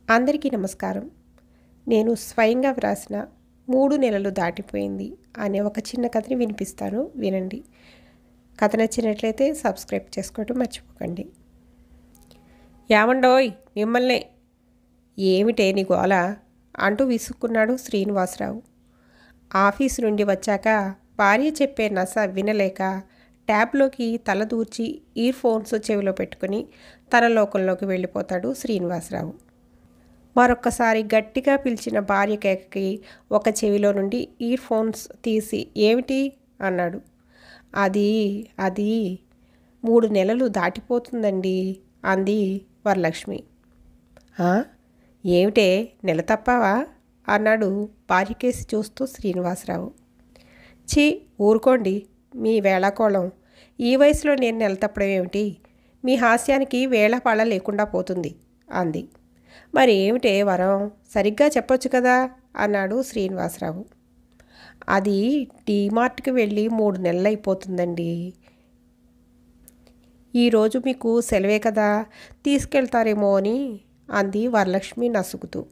అందరికీ నమస్కారం. నేను స్వయంగా వ్రాసిన 3 నెలలు దాటిపోయింది అనే ఒక చిన్న కథని వినిపిస్తాను, వినండి. కథ నచ్చినట్లయితే సబ్స్క్రైబ్ చేసుకోవటం మర్చిపోకండి. యామండోయ్ మిమ్మల్నే, ఏమిటే నీ గోల అంటూ విసుక్కున్నాడు శ్రీనివాసరావు. ఆఫీసు నుండి వచ్చాక భార్య చెప్పే నస వినలేక ట్యాబ్లోకి తల దూర్చి ఇయర్ ఫోన్స్ చెవిలో పెట్టుకుని తన లోకంలోకి వెళ్ళిపోతాడు శ్రీనివాసరావు. మరొక్కసారి గట్టిగా పిలిచిన భార్య కేకకి ఒక చెవిలో నుండి ఇయర్ ఫోన్స్ తీసి ఏమిటి అన్నాడు. అది 3 నెలలు దాటిపోతుందండి అంది వరలక్ష్మి. ఏమిటే నెల తప్పావా అన్నాడు భార్య కేసి చూస్తూ శ్రీనివాసరావు. ఊరుకోండి మీ వేళాకోళం. ఈ వయసులో నేను నెల తప్పడం ఏమిటి? మీ హాస్యానికి వేళాపాళ లేకుండా పోతుంది అంది. మరి ఏమిటే వరం, సరిగ్గా చెప్పొచ్చు కదా అన్నాడు శ్రీనివాసరావు. అది డీమార్ట్కి వెళ్ళి 3 నెలలు అయిపోతుందండి. ఈరోజు మీకు సెలవే కదా, తీసుకెళ్తారేమో అని అంది వరలక్ష్మి నసుగుతూ.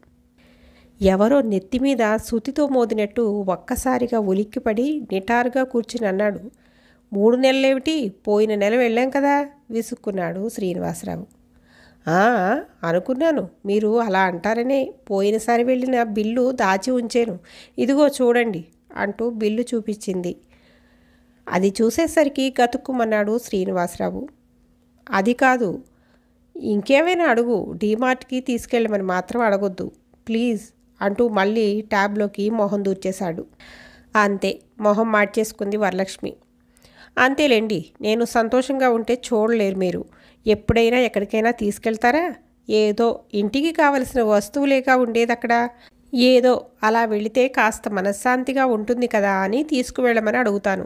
ఎవరో నెత్తి మీద సుతితో మోదినట్టు ఒక్కసారిగా ఉలిక్కిపడి నిటారుగా కూర్చుని అన్నాడు. 3 నెలలేమిటి, పోయిన నెల వెళ్ళాం కదా విసుక్కున్నాడు శ్రీనివాసరావు. అనుకున్నాను మీరు అలా అంటారనే పోయినసారి వెళ్ళిన బిల్లు దాచి ఉంచాను, ఇదిగో చూడండి అంటూ బిల్లు చూపించింది. అది చూసేసరికి గతుక్కుమన్నాడు శ్రీనివాసరావు. అది కాదు, ఇంకేమైనా అడుగు, డీమార్ట్కి తీసుకెళ్ళమని మాత్రం అడగొద్దు ప్లీజ్ అంటూ మళ్ళీ ట్యాబ్లోకి మొహం దూర్చేశాడు. అంతే, మొహం మార్చేసుకుంది వరలక్ష్మి. అంతేలేండి, నేను సంతోషంగా ఉంటే చూడలేరు మీరు. ఎప్పుడైనా ఎక్కడికైనా తీసుకెళ్తారా? ఏదో ఇంటికి కావలసిన వస్తువులేగా ఉండేది అక్కడ. ఏదో అలా వెళితే కాస్త మనశ్శాంతిగా ఉంటుంది కదా అని తీసుకువెళ్ళమని అడుగుతాను.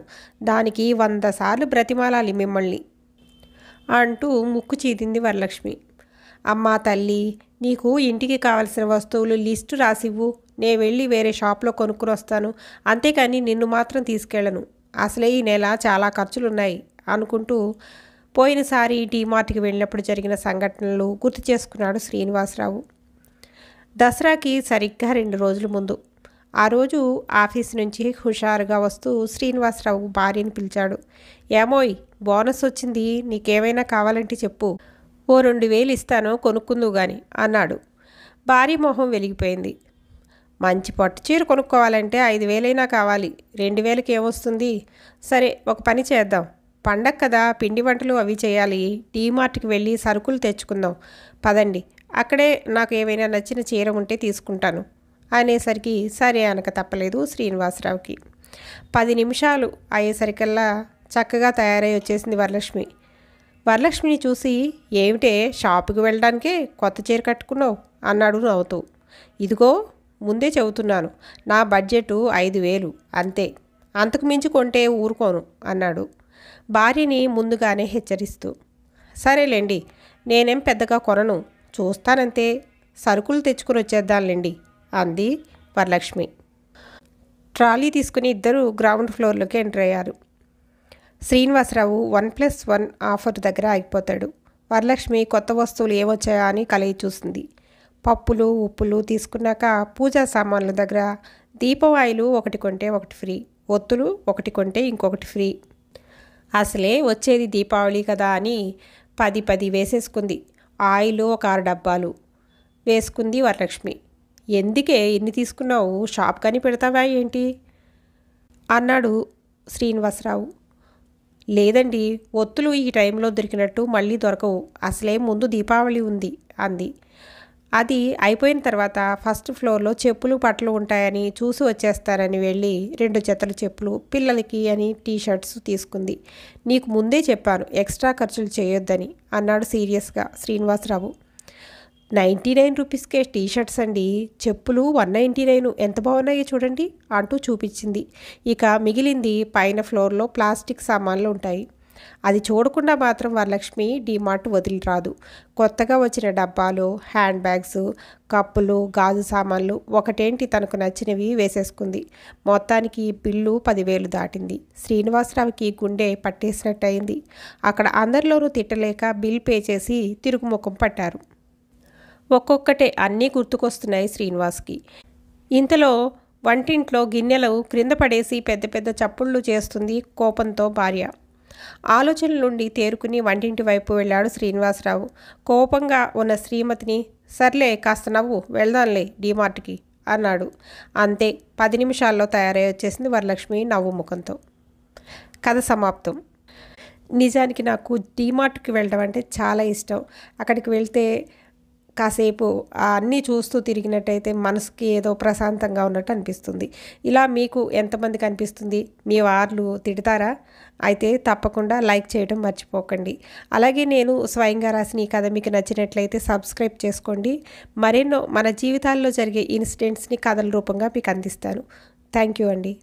దానికి 100 సార్లు బ్రతిమాలాలి మిమ్మల్ని అంటూ ముక్కు చీదింది వరలక్ష్మి. అమ్మా తల్లి, నీకు ఇంటికి కావలసిన వస్తువులు లిస్టు రాసివ్వు, నే వెళ్ళి వేరే షాప్లో కొనుక్కుని వస్తాను, అంతేకాని నిన్ను మాత్రం తీసుకెళ్ళను. అసలే ఈ నెల చాలా ఖర్చులున్నాయి అనుకుంటూ పోయినసారి డీమార్ట్కి వెళ్ళినప్పుడు జరిగిన సంఘటనలు గుర్తు చేసుకున్నాడు శ్రీనివాసరావు. దసరాకి సరిగ్గా 2 రోజుల ముందు. ఆ రోజు ఆఫీస్ నుంచి హుషారుగా వస్తూ శ్రీనివాసరావు భార్యని పిలిచాడు. ఏమోయ్, బోనస్ వచ్చింది, నీకేమైనా కావాలంటే చెప్పు, ఓ 2,000 ఇస్తాను, కొనుక్కుందువు గాని అన్నాడు. భార్య మొహం వెలిగిపోయింది. మంచి పట్టు చీర కొనుక్కోవాలంటే 5,000 కావాలి, 2,000కి ఏమొస్తుంది? సరే, ఒక పని చేద్దాం, పండగ కదా, పిండి వంటలు అవి చేయాలి, డీమార్ట్కి వెళ్ళి సరుకులు తెచ్చుకుందాం పదండి, అక్కడే నాకు ఏమైనా నచ్చిన చీర ఉంటే తీసుకుంటాను అనేసరికి సరే అనక తప్పలేదు శ్రీనివాసరావుకి. 10 నిమిషాలు అయ్యేసరికల్లా చక్కగా తయారై వచ్చేసింది వరలక్ష్మి. వరలక్ష్మిని చూసి ఏమిటే షాపుకి వెళ్ళడానికే కొత్త చీర కట్టుకున్నావు అన్నాడు నవ్వుతూ. ఇదిగో ముందే చెబుతున్నాను, నా బడ్జెట్ 5,000 అంతే, అంతకు మించి కొంటే ఊరుకోను అన్నాడు భార్యని ముందుగానే హెచ్చరిస్తూ. సరేలేండి, నేనేం పెద్దగా కొనను, చూస్తానంతే, సరుకులు తెచ్చుకుని వచ్చేద్దాంలేండి అంది వరలక్ష్మి. ట్రాలీ తీసుకుని ఇద్దరు గ్రౌండ్ ఫ్లోర్లోకి ఎంటర్ అయ్యారు. శ్రీనివాసరావు 1+1 ఆఫర్ దగ్గర ఆగిపోతాడు. వరలక్ష్మి కొత్త వస్తువులు ఏమొచ్చాయా అని కలయి చూసింది. పప్పులు ఉప్పులు తీసుకున్నాక పూజా సామాన్ల దగ్గర దీపం ఆయిలు 1 కొంటే 1 ఫ్రీ, ఒత్తులు 1 కొంటే ఇంకొకటి ఫ్రీ. అసలే వచ్చేది దీపావళి కదా అని 10 వేసేసుకుంది. ఆయిల్ ఒక 6 డబ్బాలు వేసుకుంది వరలక్ష్మి. ఎందుకే ఇన్ని తీసుకున్నావు, షాప్ కానీ పెడతావా ఏంటి అన్నాడు శ్రీనివాసరావు. లేదండి, ఒత్తులు ఈ టైంలో దొరికినట్టు మళ్ళీ దొరకవు, అసలే ముందు దీపావళి ఉంది అంది. అది అయిపోయిన తర్వాత ఫస్ట్ ఫ్లోర్లో చెప్పులు బట్టలు ఉంటాయని చూసి వచ్చేస్తారని వెళ్ళి 2 జతల చెప్పులు, పిల్లలకి అని టీషర్ట్స్ తీసుకుంది. నీకు ముందే చెప్పాను ఎక్స్ట్రా ఖర్చులు చేయొద్దని అన్నాడు సీరియస్గా శ్రీనివాసరావు. 99 రూపీస్కే టీషర్ట్స్ అండి, చెప్పులు 199, ఎంత బాగున్నాయో చూడండి అంటూ చూపించింది. ఇక మిగిలింది పైన ఫ్లోర్లో ప్లాస్టిక్ సామాన్లు ఉంటాయి, అది చూడకుండా మాత్రం వరలక్ష్మి డీమార్ట్ వదిలిరాదు. కొత్తగా వచ్చిన డబ్బాలు, హ్యాండ్ బ్యాగ్స్, కప్పులు, గాజు సామాన్లు ఒకటేంటి తనకు నచ్చినవి వేసేసుకుంది. మొత్తానికి బిల్లు 10,000 దాటింది. శ్రీనివాసరావుకి గుండె పట్టేసినట్టయింది. అక్కడ అందరిలోనూ తిట్టలేక బిల్ పే చేసి తిరుగుముఖం పట్టారు. ఒక్కొక్కటే అన్నీ గుర్తుకొస్తున్నాయి శ్రీనివాస్కి. ఇంతలో వంటింట్లో గిన్నెలు క్రింద పడేసి పెద్ద పెద్ద చప్పుళ్ళు చేస్తుంది కోపంతో భార్య. ఆలోచనల నుండి తేరుకుని వంటింటి వైపు వెళ్ళాడు శ్రీనివాసరావు. కోపంగా ఉన్న శ్రీమతిని, సర్లే కాస్త నవ్వు, వెళ్దాంలే డీమార్ట్కి అన్నాడు. అంతే, 10 నిమిషాల్లో తయారై వచ్చేసింది వరలక్ష్మి నవ్వు ముఖంతో. కథ సమాప్తం. నిజానికి నాకు డీమార్ట్కి వెళ్ళడం అంటే చాలా ఇష్టం. అక్కడికి వెళ్తే కాసేపు అన్నీ చూస్తూ తిరిగినట్టయితే మనసుకి ఏదో ప్రశాంతంగా ఉన్నట్టు అనిపిస్తుంది. ఇలా మీకు ఎంతమందికి అనిపిస్తుంది? మీ వార్లు తిడతారా? అయితే తప్పకుండా లైక్ చేయడం మర్చిపోకండి. అలాగే నేను స్వయంగా రాసిన ఈ కథ మీకు నచ్చినట్లయితే సబ్స్క్రైబ్ చేసుకోండి. మరెన్నో మన జీవితాల్లో జరిగే ఇన్సిడెంట్స్ని కథల రూపంగా మీకు అందిస్తాను. థ్యాంక్ యూ అండి.